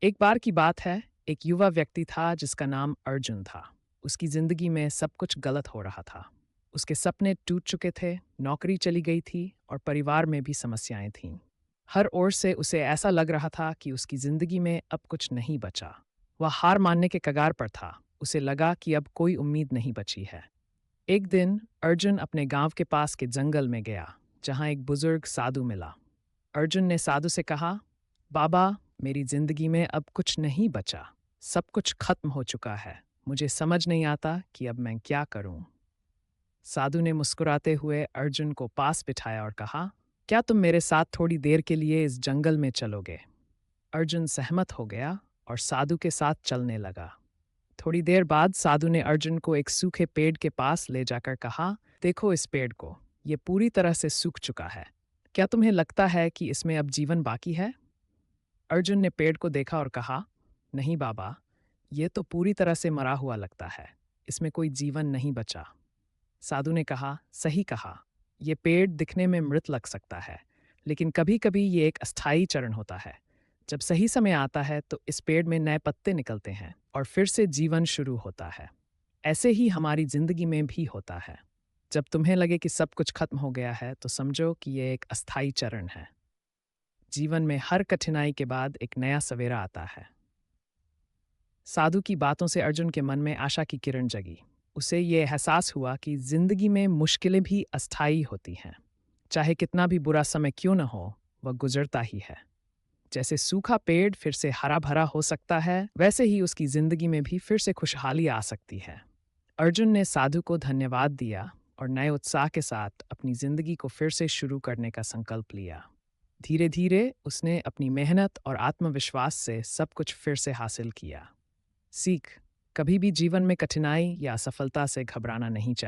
एक बार की बात है, एक युवा व्यक्ति था जिसका नाम अर्जुन था। उसकी जिंदगी में सब कुछ गलत हो रहा था। उसके सपने टूट चुके थे, नौकरी चली गई थी और परिवार में भी समस्याएं थीं। हर ओर से उसे ऐसा लग रहा था कि उसकी जिंदगी में अब कुछ नहीं बचा। वह हार मानने के कगार पर था। उसे लगा कि अब कोई उम्मीद नहीं बची है। एक दिन अर्जुन अपने गांव के पास के जंगल में गया, जहां एक बुजुर्ग साधु मिला। अर्जुन ने साधु से कहा, बाबा, मेरी जिंदगी में अब कुछ नहीं बचा। सब कुछ खत्म हो चुका है। मुझे समझ नहीं आता कि अब मैं क्या करूं। साधु ने मुस्कुराते हुए अर्जुन को पास बिठाया और कहा, क्या तुम मेरे साथ थोड़ी देर के लिए इस जंगल में चलोगे? अर्जुन सहमत हो गया और साधु के साथ चलने लगा। थोड़ी देर बाद साधु ने अर्जुन को एक सूखे पेड़ के पास ले जाकर कहा, देखो इस पेड़ को, ये पूरी तरह से सूख चुका है। क्या तुम्हें लगता है कि इसमें अब जीवन बाकी है? अर्जुन ने पेड़ को देखा और कहा, नहीं बाबा, ये तो पूरी तरह से मरा हुआ लगता है। इसमें कोई जीवन नहीं बचा। साधु ने कहा, सही कहा। ये पेड़ दिखने में मृत लग सकता है, लेकिन कभी कभी ये एक अस्थायी चरण होता है। जब सही समय आता है तो इस पेड़ में नए पत्ते निकलते हैं और फिर से जीवन शुरू होता है। ऐसे ही हमारी जिंदगी में भी होता है। जब तुम्हें लगे कि सब कुछ खत्म हो गया है तो समझो कि ये एक अस्थायी चरण है। जीवन में हर कठिनाई के बाद एक नया सवेरा आता है। साधु की बातों से अर्जुन के मन में आशा की किरण जगी। उसे ये एहसास हुआ कि जिंदगी में मुश्किलें भी अस्थायी होती हैं। चाहे कितना भी बुरा समय क्यों न हो, वह गुजरता ही है। जैसे सूखा पेड़ फिर से हरा भरा हो सकता है, वैसे ही उसकी जिंदगी में भी फिर से खुशहाली आ सकती है। अर्जुन ने साधु को धन्यवाद दिया और नए उत्साह के साथ अपनी जिंदगी को फिर से शुरू करने का संकल्प लिया। धीरे धीरे उसने अपनी मेहनत और आत्मविश्वास से सब कुछ फिर से हासिल किया। सीख, कभी भी जीवन में कठिनाई या असफलता से घबराना नहीं चाहिए।